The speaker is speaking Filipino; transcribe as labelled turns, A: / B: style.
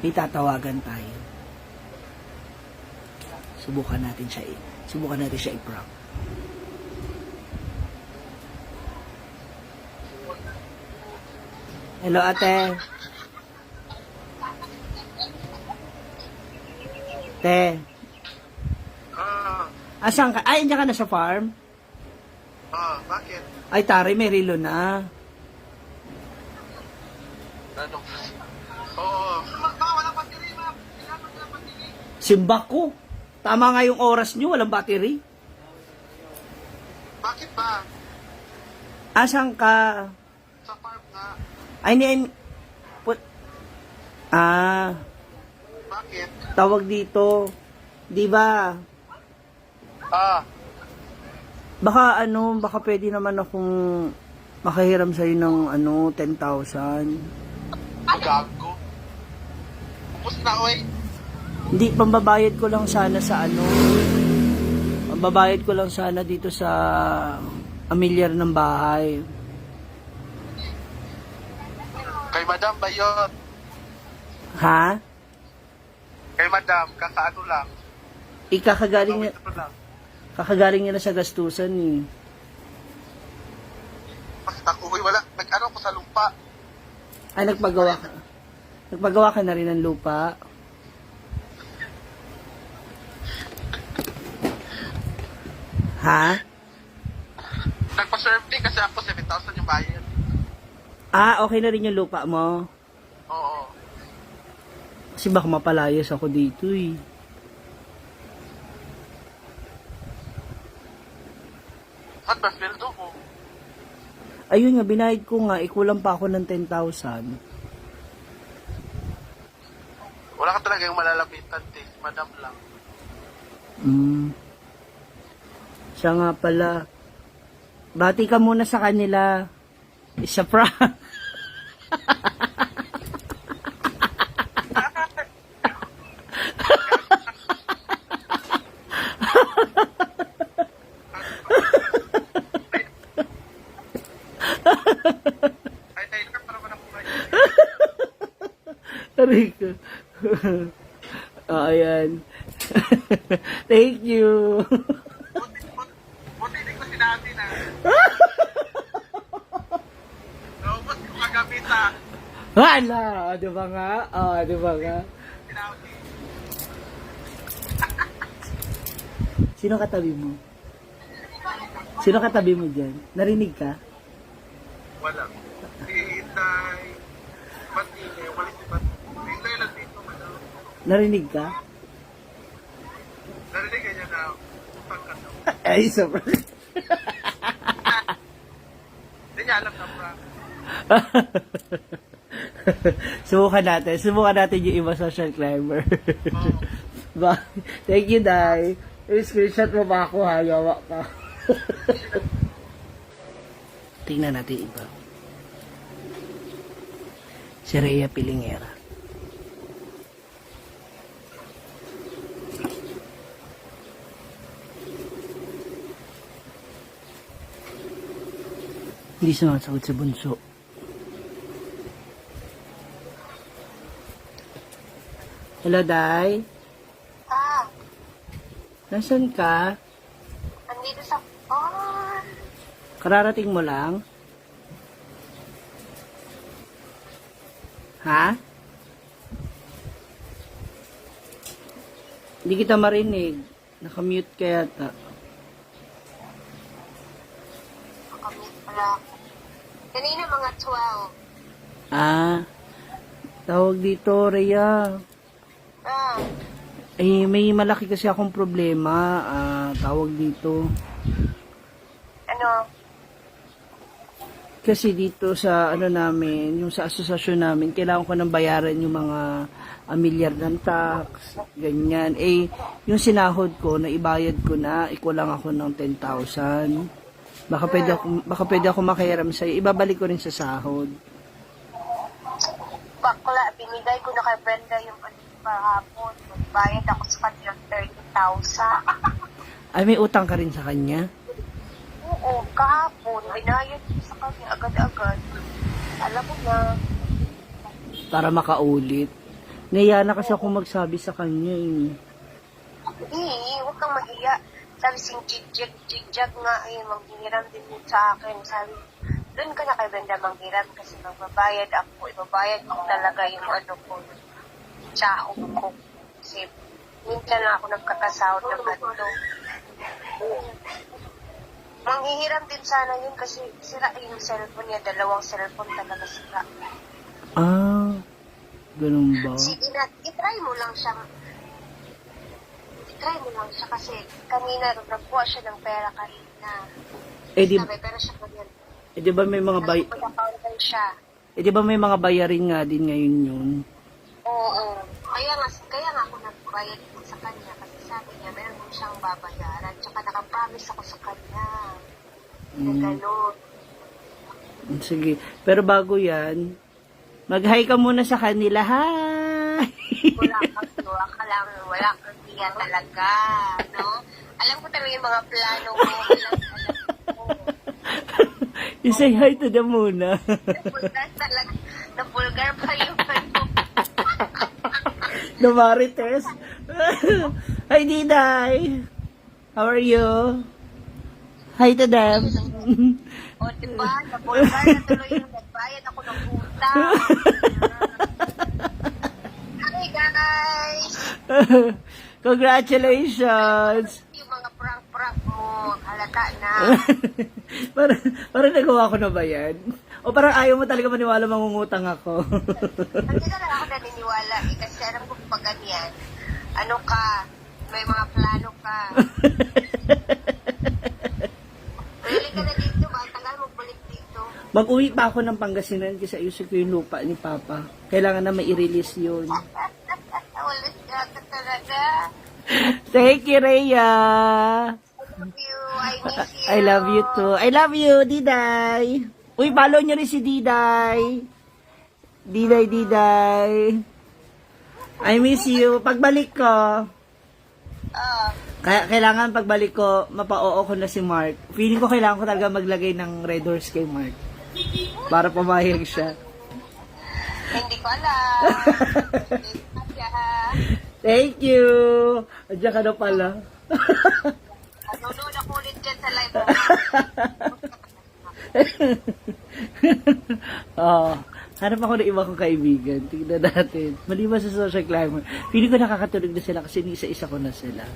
A: May tatawagan tayo. Subukan natin siya i-prank. Hello, ate. Te. Asan ka? Ay, andyan ka na sa farm?
B: Bakit?
A: Ay, tari, may relo na.
B: Ano? Oo. Walang battery, ma'am. Kailangan walang battery.
A: Simbak ko. Tama nga yung oras nyo, walang battery.
B: Bakit ba?
A: Asan ka?
B: Sa farm nga.
A: Ay,
B: Bakit?
A: tawag dito. Di ba? Baka pwede naman akong makahiram sa'yo ng 10,000.
B: Gago. Upos na, oy.
A: Hindi, pambabayad ko lang sana sa Pambabayad ko lang sana dito sa amilyar ng bahay.
B: Kay madam ba yun?
A: Ha?
B: Kay madam, kakaano lang.
A: Ikakagaling
B: Ito lang.
A: kakagaling niya na sa gastusan eh.
B: Basta ako, wala. Nag-ano ko sa lupa.
A: Ay, nagpagawa ka. Nagpagawa ka na rin ng lupa. Ha?
B: Nagpa-serve din kasi ako 7,000 yung bayad.
A: Okay na rin yung lupa mo.
B: Oo.
A: Kasi baka mapalayas ako dito eh.
B: Saan ba sweldo mo?
A: Ayun nga, binayad ko nga, ikulang pa ako ng 10,000.
B: Wala ka talaga yung malalapitan, te. Madam lang.
A: Siya nga pala. Bati ka muna sa kanila. Isa prank.
B: Ay, Taylor, para mo na po kayo.
A: Aray ka. Ayan. Thank you.
B: Buti hindi ko sinabi na. Naubos ko kagabi sa
A: Hala! Di ba nga? Di ba nga?
B: sinabi.
A: Sino katabi mo? Sino katabi mo dyan? Narinig ka?
B: Wala. Si Inday. Pati, wala si Pati. Inday lang dito, madam.
A: Narinig ka?
B: Narinig ka niya na pagkataw.
A: Ay, sobrang.
B: Hindi niya alam na prank.
A: Subukan natin yung iba social climber. Bye. Thank you, Day. I-screenshot mo ba ako, ha? Yawa ka. Tingnan natin iba. Si Rhea Pilingera. Hindi sumasagot sa bunso. Hello, Day. Nasaan ka?
C: Andito sa farm.
A: Kararating mo lang? Ha? Hindi kita marinig. Nakamute ka yata.
C: Nakamit pala ako. Kanina mga 12.
A: Tawag dito, Rhea. May malaki kasi akong problema. Tawag dito.
C: Ano?
A: Kasi dito sa namin, yung sa asosasyon namin, kailangan ko nang bayaran yung mga amilyar ng tax, ganyan. Yung sinahod ko, na ibayad ko na, ikulang ako ng 10,000. Baka pwede ako makahiram sa'yo. Ibabalik ko rin sa sahod.
C: Bakla, binigay ko na kay Brenda yung kahapon. Magbayad ako sa kanya ng 30,000.
A: Ay, may utang ka rin sa kanya?
C: Oo, kahapon. Binayad ko sa kanya agad-agad. Alam mo na.
A: para makaulit. Naiya na kasi ako magsabi sa kanya eh.
C: Huwag kang mahiya. Sabi sing jigjag nga, manghihiram din yun sa akin. Sabi, doon ka na kay Brenda manghiram kasi magbabayad ako. Ibabayad ko talaga yung ano ko, sahog ko. Kasi minsan na ako nagkakasahod ng ganito. Manghihiram din sana yun kasi sira yung cellphone niya. 2 cellphone talaga sira.
A: Ah, ganun ba?
C: Sige na, itry mo lang siya kasi kanina nagkuha siya ng pera kanina. Sabi, pero siya ganyan.
A: Di ba may mga
C: Nag-accountant siya.
A: di ba may mga bayarin nga din ngayon yun?
C: Oo. Kaya nga ako nagbayad din sa kanya kasi sabi niya, meron din siyang babayaran. Tsaka nakapromise ako sa kanya. Na gano'n.
A: Sige. Pero bago yan, mag-hi ka muna sa kanila, hi!
C: Wala kang hiya talaga, no? Alam ko talaga yung mga plano mo. Alam ko.
A: I-say hi to them muna.
C: Napulgar talaga. Napulgar pa yung ano.
A: No Marites. Hi, Diday. How are you? Hi to them.
C: O, diba? Napulgar na tuloy yung nagbayad ako ng utang. Hi, guys!
A: Congratulations.
C: Yung mga prank-prank mo, halata na.
A: Parang nagawa ko na ba yan? O parang ayaw mo talaga maniwala mangungutang ako?
C: Hindi na lang ako naniniwala eh, kasi alam ko pag ganyan, ano ka, may mga plano ka. Balik ka na dito, baka tagal magbalik dito.
A: Mag-uwi pa ako ng Pangasinan kasi ayusin ko yung lupa ni Papa. Kailangan na mai-release yun.
C: Walis ka talaga.
A: Thank you, Rhea.
C: I love you, I miss you.
A: I love you too. I love you, Diday. Uy, follow nyo rin si Diday. Diday. I miss you. Pagbalik ko, kailangan pagbalik ko, mapa-oo ko na si Mark. Feeling ko kailangan ko talaga maglagay ng red horse kay Mark. Para pumayag siya.
C: Hindi ko alam.
A: Thank you. Andiyan ka na pala.
C: Nanonood ako ulit dyan sa live mo.
A: Hanap ako ng iba kong kaibigan. Tingnan natin. Maliban sa social climber. Feeling ko nakakatulog na sila kasi isa-isa ko na sila.